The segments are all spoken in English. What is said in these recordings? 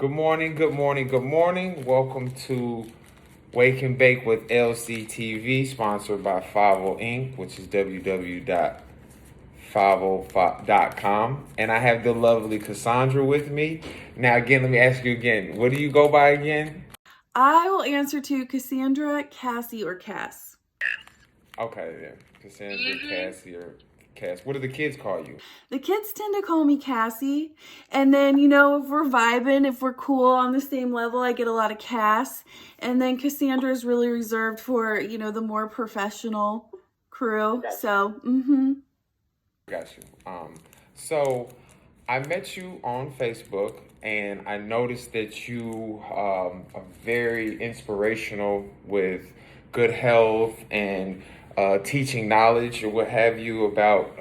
Good morning, good morning, good morning. Welcome to Wake and Bake with LCTV, sponsored by Foavl Inc., which is www.foavl.com. And I have the lovely Cassandra with me. Now, again, let me ask you again. What do you go by again? I will answer to Cassandra, Cassie, or Cass. Okay, then. Cassandra, Cassie, or Cass. What do the kids call you? The kids tend to call me Cassie. And then, if we're vibing, if we're cool on the same level, I get a lot of Cass. And then Cassandra is really reserved for, the more professional crew. So, Got you. So I met you on Facebook, and I noticed that you are very inspirational with good health and teaching knowledge or what have you about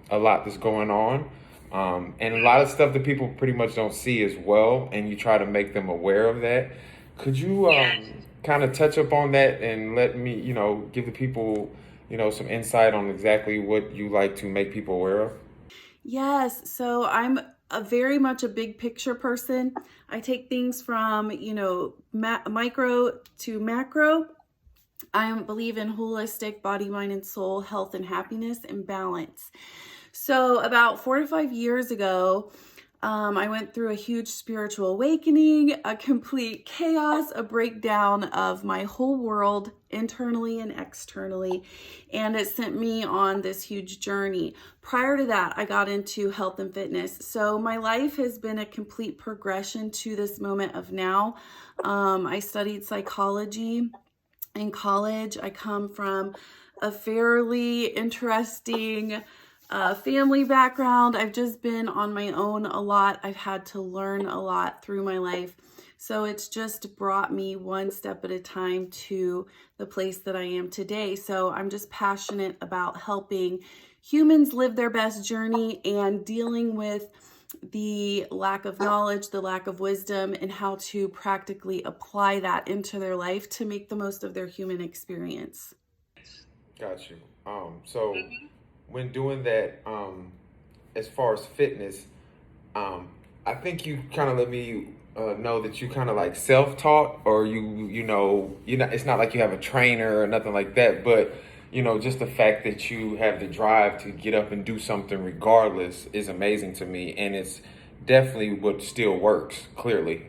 a lot that's going on. And a lot of stuff that people pretty much don't see as well, and you try to make them aware of that. Could you kind of touch up on that and let me, give the people, some insight on exactly what you like to make people aware of? yes. So I'm very much a big picture person. I take things from, micro to macro. I believe in holistic body, mind, and soul, health and happiness and balance. So about 4 to 5 years ago, I went through a huge spiritual awakening, a complete chaos, a breakdown of my whole world internally and externally, and it sent me on this huge journey. Prior to that, I got into health and fitness. So my life has been a complete progression to this moment of now. I studied psychology in college. I come from a fairly interesting family background. I've just been on my own a lot. I've had to learn a lot through my life. So it's just brought me one step at a time to the place that I am today. So I'm just passionate about helping humans live their best journey and dealing with the lack of knowledge, the lack of wisdom, and how to practically apply that into their life to make the most of their human experience. Got you. So when doing that, as far as fitness, I think you kind of let me know that you kind of like self-taught, or it's not like you have a trainer or nothing like that, but just the fact that you have the drive to get up and do something regardless is amazing to me, and it's definitely what still works, clearly.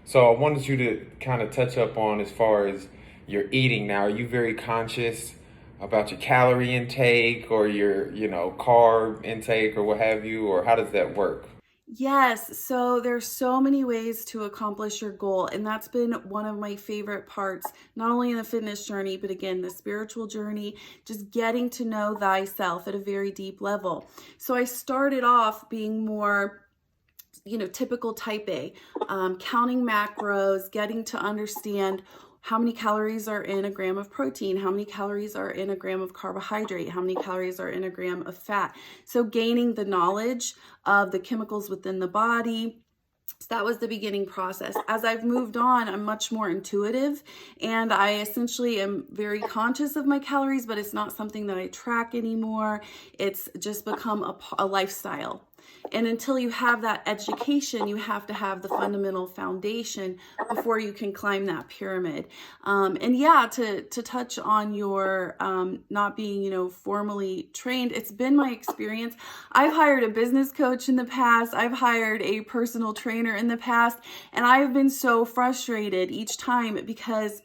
So I wanted you to kind of touch up on as far as your eating now. Are you very conscious about your calorie intake or your, carb intake or what have you, or how does that work? Yes, so there's so many ways to accomplish your goal, and that's been one of my favorite parts, not only in the fitness journey, but again, the spiritual journey, just getting to know thyself at a very deep level. So I started off being more typical type A, counting macros, getting to understand how many calories are in a gram of protein, how many calories are in a gram of carbohydrate, how many calories are in a gram of fat. So gaining the knowledge of the chemicals within the body. So that was the beginning process. As I've moved on, I'm much more intuitive, and I essentially am very conscious of my calories, but it's not something that I track anymore. It's just become a lifestyle. And until you have that education, you have to have the fundamental foundation before you can climb that pyramid. And yeah, to touch on your not being, formally trained, it's been my experience. I've hired a business coach in the past. I've hired a personal trainer in the past, and I've been so frustrated each time because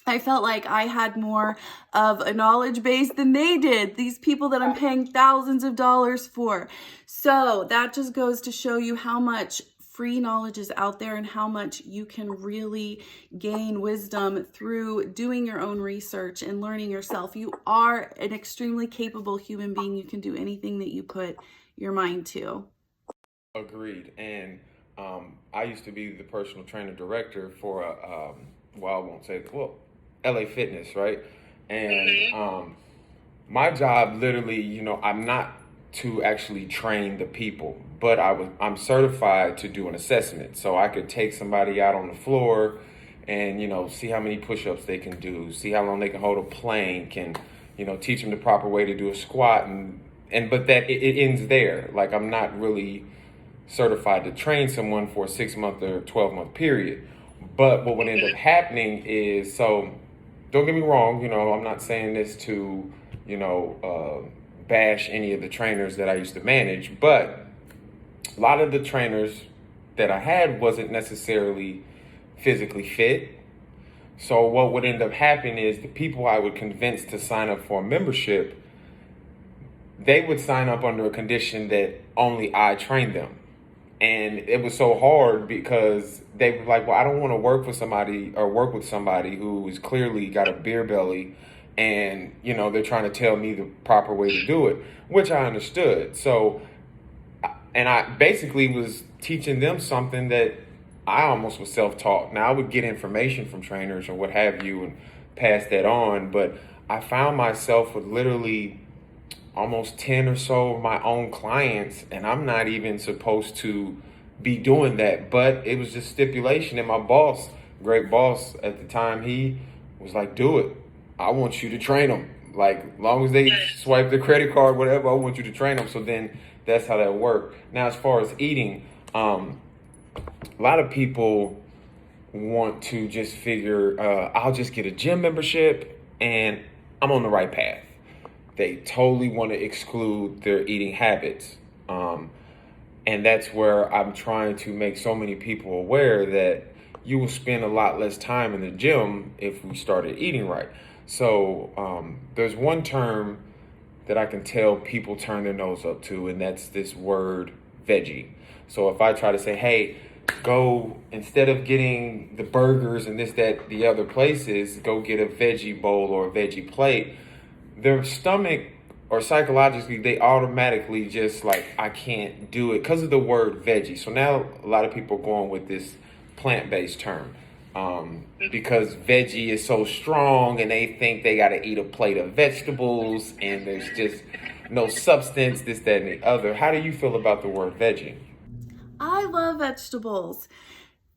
I felt like I had more of a knowledge base than they did, these people that I'm paying thousands of dollars for. So that just goes to show you how much free knowledge is out there and how much you can really gain wisdom through doing your own research and learning yourself. You are an extremely capable human being. You can do anything that you put your mind to. Agreed. And I used to be the personal trainer director for I won't say, well, LA Fitness, right? And my job literally, I'm not to actually train the people, but I'm certified to do an assessment. So I could take somebody out on the floor and, see how many push-ups they can do, see how long they can hold a plank, and, teach them the proper way to do a squat, but that it ends there. Like, I'm not really certified to train someone for a 6-month or 12-month period. But what would end up happening is, so don't get me wrong, I'm not saying this to, bash any of the trainers that I used to manage, but a lot of the trainers that I had wasn't necessarily physically fit. So what would end up happening is the people I would convince to sign up for a membership, they would sign up under a condition that only I trained them. And it was so hard because they were like, well, I don't want to work for somebody or work with somebody who is clearly got a beer belly and, they're trying to tell me the proper way to do it, which I understood. So, and I basically was teaching them something that I almost was self-taught. Now I would get information from trainers or what have you and pass that on, but I found myself with literally almost 10 or so of my own clients, and I'm not even supposed to be doing that, but it was just stipulation. And my boss, great boss at the time, he was like, do it. I want you to train them. Like, long as they swipe the credit card, whatever, I want you to train them. So then that's how that worked. Now, as far as eating, a lot of people want to just figure, I'll just get a gym membership and I'm on the right path. They totally want to exclude their eating habits. And that's where I'm trying to make so many people aware that you will spend a lot less time in the gym if we started eating right. So there's one term that I can tell people turn their nose up to, and that's this word veggie. So if I try to say, hey, go, instead of getting the burgers and this, that, the other places, go get a veggie bowl or a veggie plate, their stomach or psychologically, they automatically just like, I can't do it because of the word veggie. So now a lot of people are going with this plant-based term because veggie is so strong and they think they got to eat a plate of vegetables and there's just no substance, this, that, and the other. How do you feel about the word veggie? I love vegetables.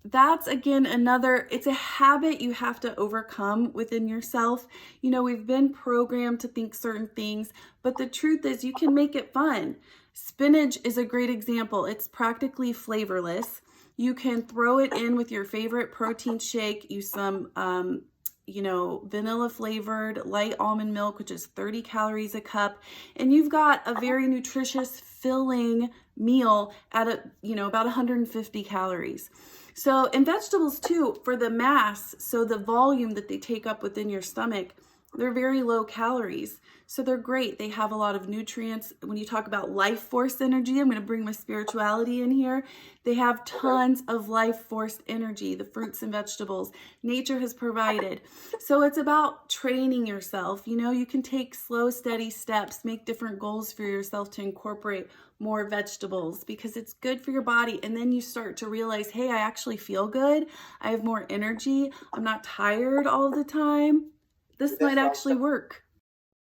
That's again it's a habit you have to overcome within yourself. We've been programmed to think certain things, but the truth is you can make it fun. Spinach is a great example. It's practically flavorless. You can throw it in with your favorite protein shake, use some vanilla flavored light almond milk, which is 30 calories a cup, and you've got a very nutritious, filling meal at about 150 calories. So, and vegetables too, for the mass, so the volume that they take up within your stomach, they're very low calories. So they're great. They have a lot of nutrients. When you talk about life force energy, I'm going to bring my spirituality in here. They have tons of life force energy, the fruits and vegetables nature has provided. So it's about training yourself. You can take slow, steady steps, make different goals for yourself to incorporate more vegetables because it's good for your body. And then you start to realize, hey, I actually feel good. I have more energy. I'm not tired all the time. This might actually work.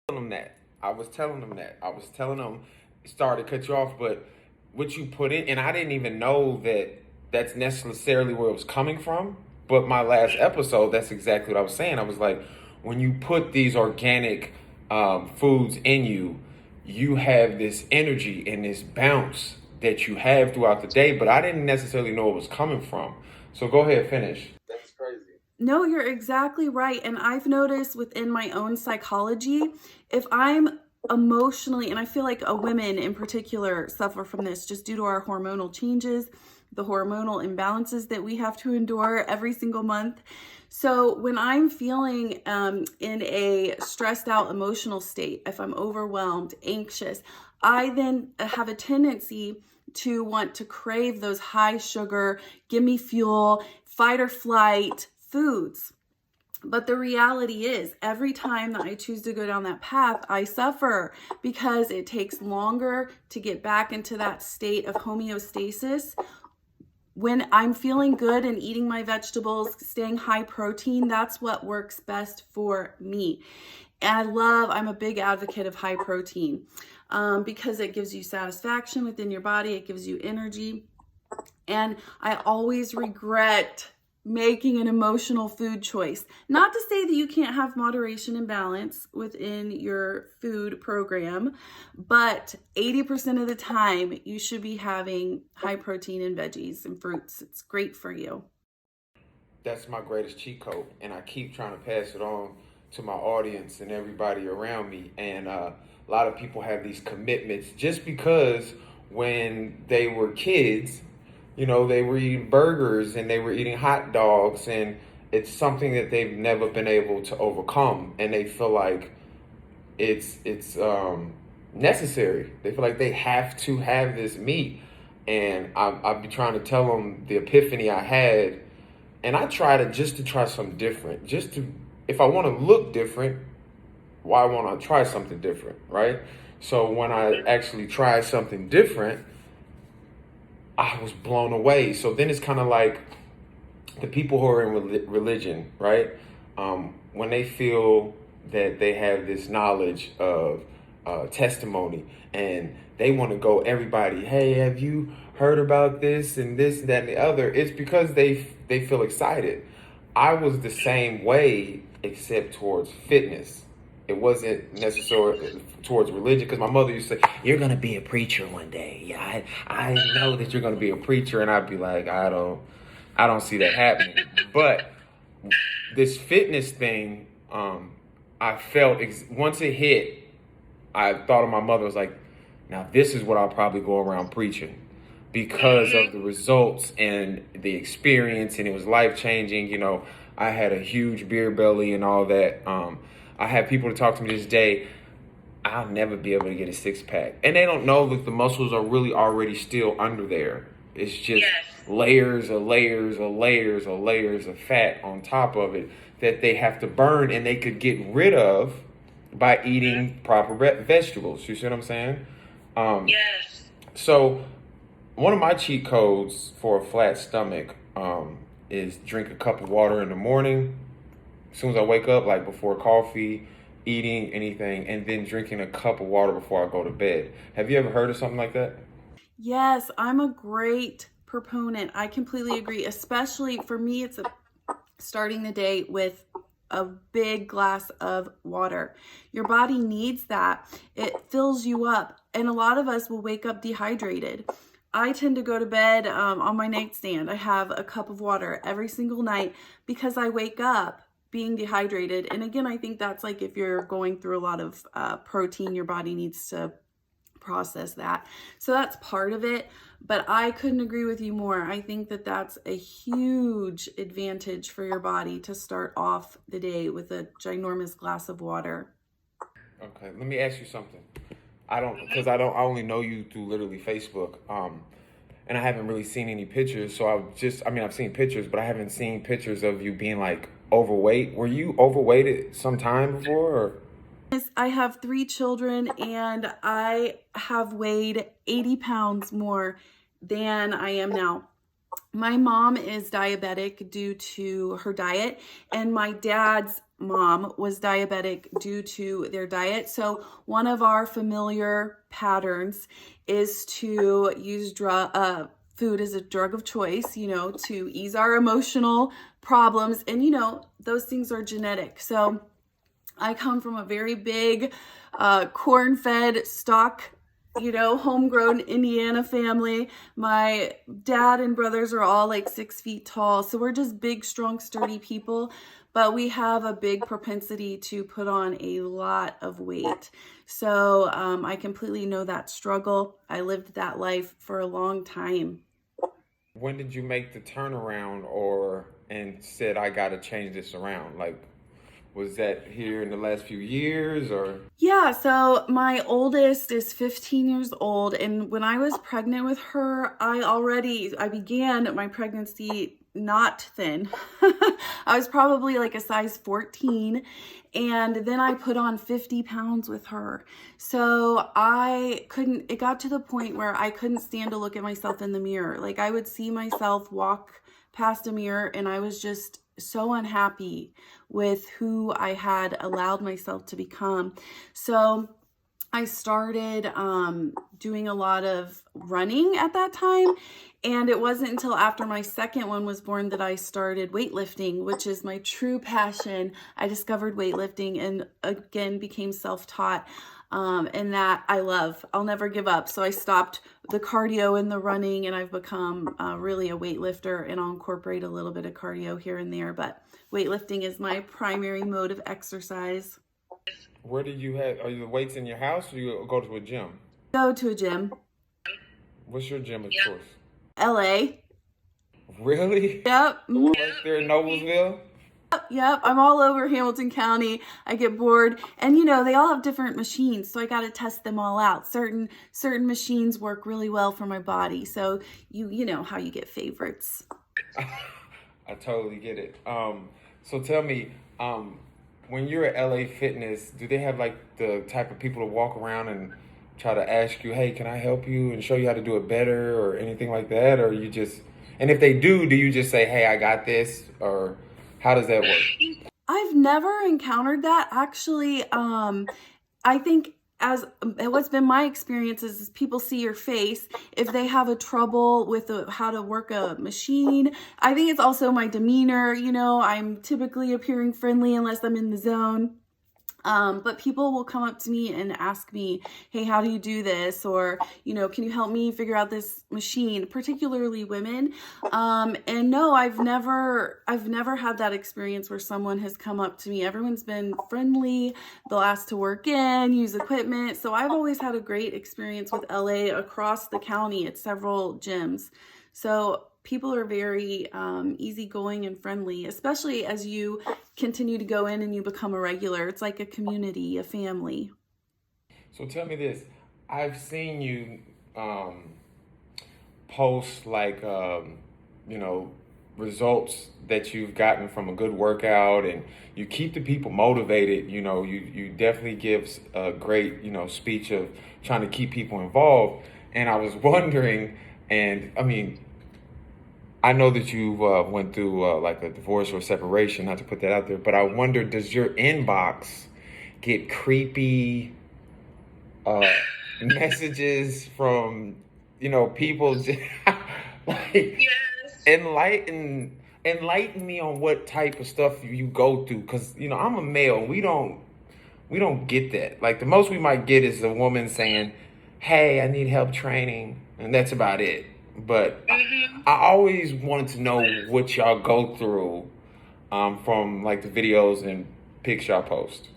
I was telling them, sorry to cut you off, but what you put in, and I didn't even know that that's necessarily where it was coming from. But my last episode, that's exactly what I was saying. I was like, when you put these organic foods in you, you have this energy and this bounce that you have throughout the day, but I didn't necessarily know it was coming from. So go ahead, finish. That's crazy. No, you're exactly right. And I've noticed within my own psychology, if I'm emotionally, and I feel like women in particular suffer from this just due to our hormonal changes, the hormonal imbalances that we have to endure every single month. So when I'm feeling in a stressed out emotional state, if I'm overwhelmed, anxious, I then have a tendency to want to crave those high sugar, give me fuel, fight or flight foods. But the reality is, every time that I choose to go down that path, I suffer because it takes longer to get back into that state of homeostasis. When I'm feeling good and eating my vegetables, staying high protein, that's what works best for me. And I'm a big advocate of high protein because it gives you satisfaction within your body. It gives you energy. And I always regret making an emotional food choice. Not to say that you can't have moderation and balance within your food program, but 80% of the time you should be having high protein and veggies and fruits. It's great for you. That's my greatest cheat code, and I keep trying to pass it on to my audience and everybody around me. And a lot of people have these commitments just because when they were kids, they were eating burgers and they were eating hot dogs, and it's something that they've never been able to overcome, and they feel like it's necessary. They feel like they have to have this meat, and I've been trying to tell them the epiphany I had, and I try to try something different, if I want to look different, why won't I try something different, right? So when I actually tried something different, I was blown away. So then it's kind of like the people who are in religion, right? When they feel that they have this knowledge of testimony, and they want to go, everybody, hey, have you heard about this and this, that, and the other? It's because they feel excited. I was the same way, except towards fitness. It wasn't necessarily towards religion, because my mother used to say, "You're gonna be a preacher one day." Yeah, I know that you're gonna be a preacher, and I'd be like, I don't see that happening. But this fitness thing, I felt once it hit, I thought of my mother. Was like, now this is what I'll probably go around preaching, because of the results and the experience, and it was life changing. I had a huge beer belly and all that. I have people to talk to me this day. I'll never be able to get a six pack, and they don't know that the muscles are really already still under there. It's just layers of layers of layers of layers of fat on top of it that they have to burn, and they could get rid of by eating proper vegetables. You see what I'm saying? Yes. So one of my cheat codes for a flat stomach is drink a cup of water in the morning, as soon as I wake up, like before coffee, eating anything, and then drinking a cup of water before I go to bed. Have you ever heard of something like that? Yes, I'm a great proponent. I completely agree. Especially for me, it's starting the day with a big glass of water. Your body needs that. It fills you up. And a lot of us will wake up dehydrated. I tend to go to bed on my nightstand. I have a cup of water every single night because I wake up being dehydrated. And again, I think that's like if you're going through a lot of protein, your body needs to process that. So that's part of it. But I couldn't agree with you more. I think that that's a huge advantage for your body to start off the day with a ginormous glass of water. Okay, let me ask you something. I only know you through literally Facebook. And I haven't really seen any pictures. So I've seen pictures, but I haven't seen pictures of you being like overweight. Were you overweight some time before? Or? I have 3 children, and I have weighed 80 pounds more than I am now. My mom is diabetic due to her diet, and my dad's mom was diabetic due to their diet. So one of our familiar patterns is to use food as a drug of choice, to ease our emotional problems. And, those things are genetic. So I come from a very big corn-fed stock, homegrown Indiana family. My dad and brothers are all like 6 feet tall. So we're just big, strong, sturdy people. But we have a big propensity to put on a lot of weight. So I completely know that struggle. I lived that life for a long time. When did you make the turnaround and said, I got to change this around? Like, was that here in the last few years or? Yeah, so my oldest is 15 years old. And when I was pregnant with her, I began my pregnancy not thin. I was probably like a size 14. And then I put on 50 pounds with her. So it got to the point where I couldn't stand to look at myself in the mirror. Like I would see myself walk past a mirror, and I was just so unhappy with who I had allowed myself to become. So I started doing a lot of running at that time. And it wasn't until after my second one was born that I started weightlifting, which is my true passion. I discovered weightlifting and again became self-taught. And that I love. I'll never give up. So I stopped the cardio and the running, and I've become really a weightlifter, and I'll incorporate a little bit of cardio here and there, but weightlifting is my primary mode of exercise. Where do you have, are you the weights in your house or do you go to a gym? Go to a gym. What's your gym of choice? LA. Really? Yep. Right there in Noblesville? Yep, I'm all over Hamilton County. I get bored, and you know, they all have different machines, so I got to test them all out. Certain machines work really well for my body, so you know how you get favorites. I totally get it. So tell me, when you're at LA Fitness, do they have like the type of people to walk around and try to ask you, hey, can I help you, and show you how to do it better or anything like that? Or you just, and if they do you just say, hey, I got this, or how does that work? I've never encountered that actually. I think as what's been my experience is people see your face. If they have a trouble with how to work a machine, I think it's also my demeanor. You know, I'm typically appearing friendly unless I'm in the zone. But people will come up to me and ask me, hey, how do you do this? Or, you know, can you help me figure out this machine, particularly women? And no, I've never had that experience where someone has come up to me. Everyone's been friendly. They'll ask to work in, use equipment. So I've always had a great experience with LA across the county at several gyms. So people are very easygoing and friendly, especially as you continue to go in and you become a regular. It's like a community, a family. So tell me this. I've seen you post like, you know, results that you've gotten from a good workout, and you keep the people motivated. You know, you definitely give a great, you know, speech of trying to keep people involved. And I was wondering, and I mean, I know that you went through like a divorce or separation, not to put that out there, but I wonder, does your inbox get creepy messages from, you know, people just, like, Yes. enlighten me on what type of stuff you go through, because, you know, I'm a male. We don't get that. Like, the most we might get is a woman saying, hey, I need help training, and that's about it. But I always wanted to know what y'all go through from like the videos and pics y'all post.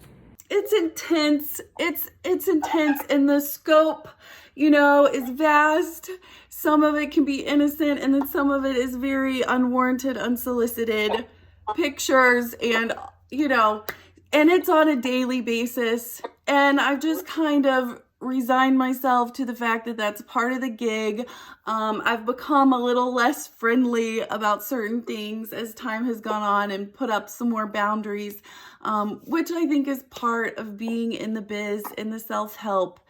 It's intense. It's intense, and the scope, you know, is vast. Some of it can be innocent, and then some of it is very unwarranted, unsolicited pictures, and you know, and it's on a daily basis. And I've just kind of resigned myself to the fact that that's part of the gig. I've become a little less friendly about certain things as time has gone on, and put up some more boundaries, which I think is part of being in the biz, in the self-help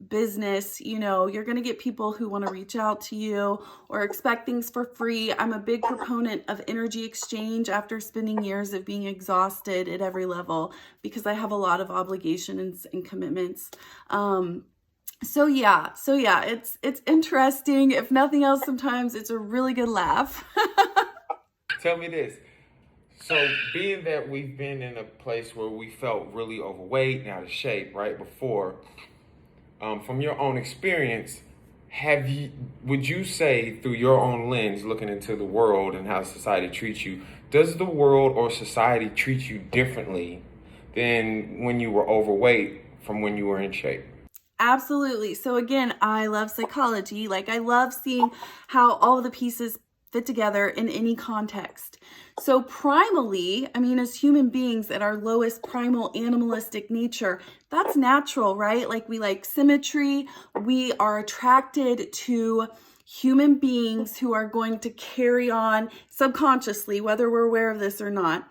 business. You know, you're going to get people who want to reach out to you or expect things for free. I'm a big proponent of energy exchange after spending years of being exhausted at every level, because I have a lot of obligations and commitments. So yeah, it's interesting. If nothing else, sometimes it's a really good laugh. Tell me this. So being that we've been in a place where we felt really overweight and out of shape right before, from your own experience, would you say, through your own lens, looking into the world and how society treats you, does the world or society treat you differently than when you were overweight from when you were in shape? Absolutely. So again, I love psychology. Like, I love seeing how all of the pieces fit together in any context. So primally, I mean, as human beings at our lowest primal animalistic nature, that's natural, right? Like, we like symmetry. We are attracted to human beings who are going to carry on subconsciously, whether we're aware of this or not,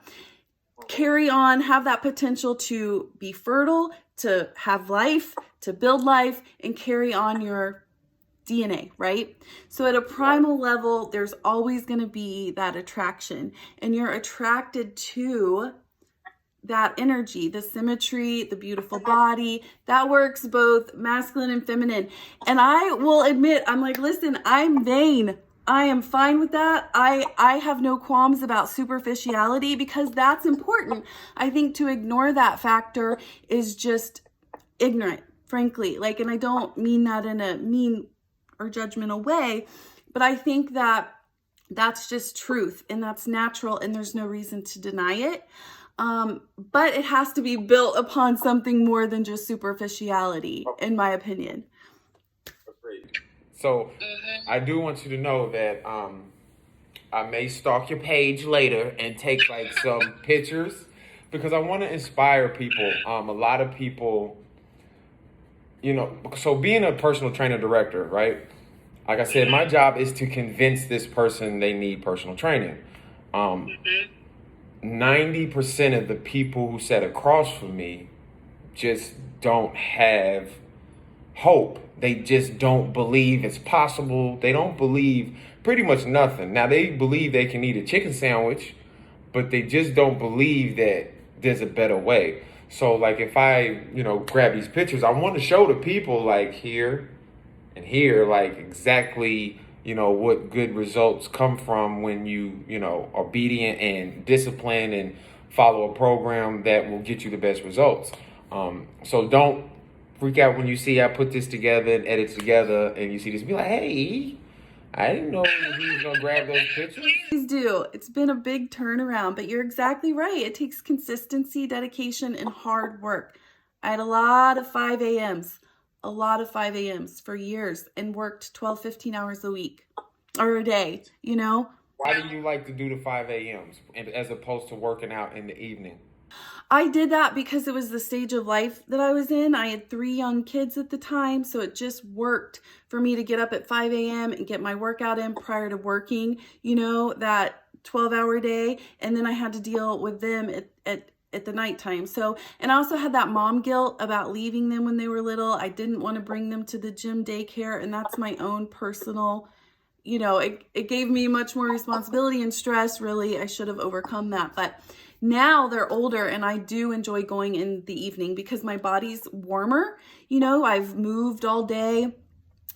carry on, have that potential to be fertile, to have life, to build life, and carry on your DNA, right? So at a primal level, there's always going to be that attraction, and you're attracted to that energy, the symmetry, the beautiful body, that works both masculine and feminine. And I will admit, I'm like, listen, I'm vain. I am fine with that. I have no qualms about superficiality because that's important. I think to ignore that factor is just ignorant, frankly. Like, and I don't mean that in a mean or judgmental way, but I think that that's just truth and that's natural and there's no reason to deny it. But it has to be built upon something more than just superficiality, in my opinion. Agreed. So I do want you to know that I may stalk your page later and take like some pictures because I want to inspire people. A lot of people, so being a personal trainer director, right? Like I said, my job is to convince this person they need personal training. 90% of the people who sat across from me just don't have hope. They just don't believe it's possible. They don't believe pretty much nothing. Now, they believe they can eat a chicken sandwich, but they just don't believe that there's a better way. So, like, if I, grab these pictures, I want to show the people, like, here and here, like, exactly, what good results come from when you, are obedient and disciplined and follow a program that will get you the best results. So don't freak out when you see I put this together and edit together and you see this. Be like, hey, I didn't know he was going to grab those pictures. Please do. It's been a big turnaround, but you're exactly right. It takes consistency, dedication, and hard work. I had a lot of 5 a.m.s for years and worked 12, 15 hours a week or a day, Why do you like to do the 5 a.m.s as opposed to working out in the evening? I did that because it was the stage of life that I was in. I had 3 young kids at the time, so it just worked for me to get up at 5 a.m. and get my workout in prior to working, that 12-hour day. And then I had to deal with them at the nighttime. So, and I also had that mom guilt about leaving them when they were little. I didn't want to bring them to the gym daycare, and that's my own personal, it gave me much more responsibility and stress. Really, I should have overcome that. But now they're older and I do enjoy going in the evening because my body's warmer. I've moved all day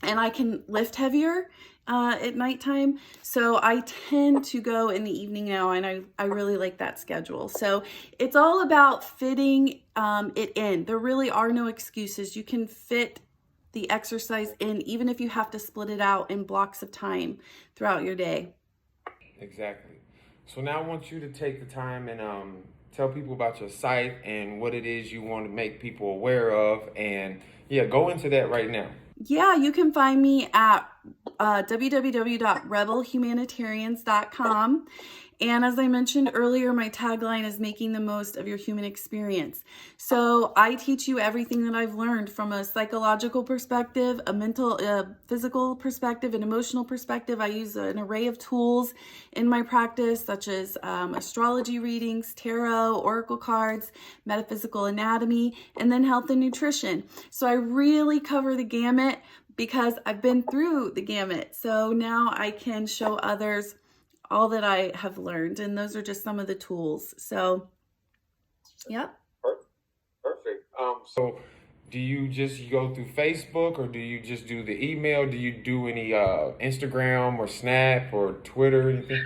and I can lift heavier at nighttime. So I tend to go in the evening now, and I really like that schedule. So it's all about fitting it in. There really are no excuses. You can fit the exercise in, even if you have to split it out in blocks of time throughout your day. Exactly. So now I want you to take the time and tell people about your site and what it is you want to make people aware of. And go into that right now. Yeah, you can find me at www.rebelhumanitarians.com. And as I mentioned earlier, my tagline is making the most of your human experience. So I teach you everything that I've learned from a psychological perspective, a mental, physical perspective, an emotional perspective. I use an array of tools in my practice, such as astrology readings, tarot, oracle cards, metaphysical anatomy, and then health and nutrition. So I really cover the gamut because I've been through the gamut. So now I can show others all that I have learned, and those are just some of the tools. So, yep. Perfect. So do you just go through Facebook, or do you just do the email? Do you do any Instagram or Snap or Twitter or anything?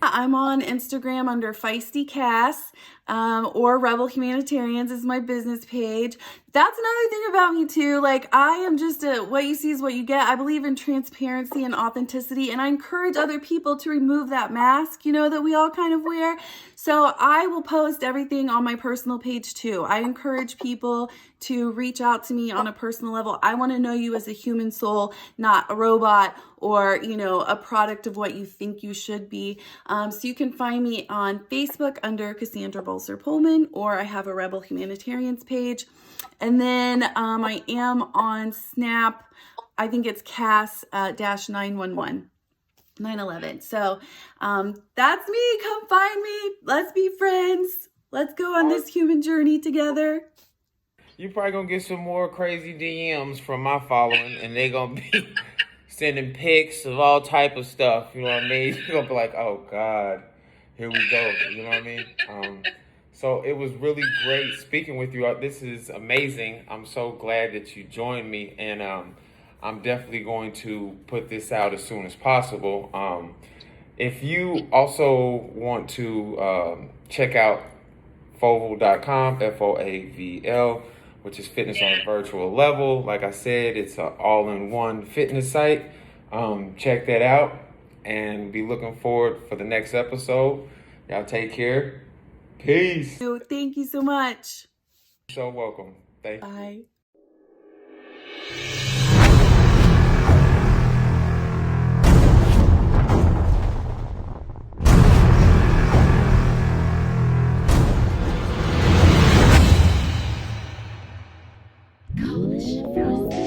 I'm on Instagram under Feisty Cass, or Rebel Humanitarians is my business page. That's another thing about me too. Like, I am just what you see is what you get. I believe in transparency and authenticity, and I encourage other people to remove that mask, that we all kind of wear. So I will post everything on my personal page too. I encourage people to reach out to me on a personal level. I want to know you as a human soul, not a robot or, a product of what you think you should be. So you can find me on Facebook under Cassandra Bolser Pohlman, or I have a Rebel Humanitarians page. And then I am on Snap. I think it's Cass -911. 911. So that's me. Come find me. Let's be friends. Let's go on this human journey together. You're probably going to get some more crazy DMs from my following, and they're going to be sending pics of all type of stuff. You know what I mean? You're going to be like, oh, God, here we go. You know what I mean? So it was really great speaking with you. This is amazing. I'm so glad that you joined me, and I'm definitely going to put this out as soon as possible. If you also want to check out Foavl.com, Foavl, which is fitness on a virtual level. Like I said, it's an all-in-one fitness site. Check that out and be looking forward for the next episode. Y'all take care. Peace. So thank you so much. You're so welcome. Thank you. Bye. Coalition Frost.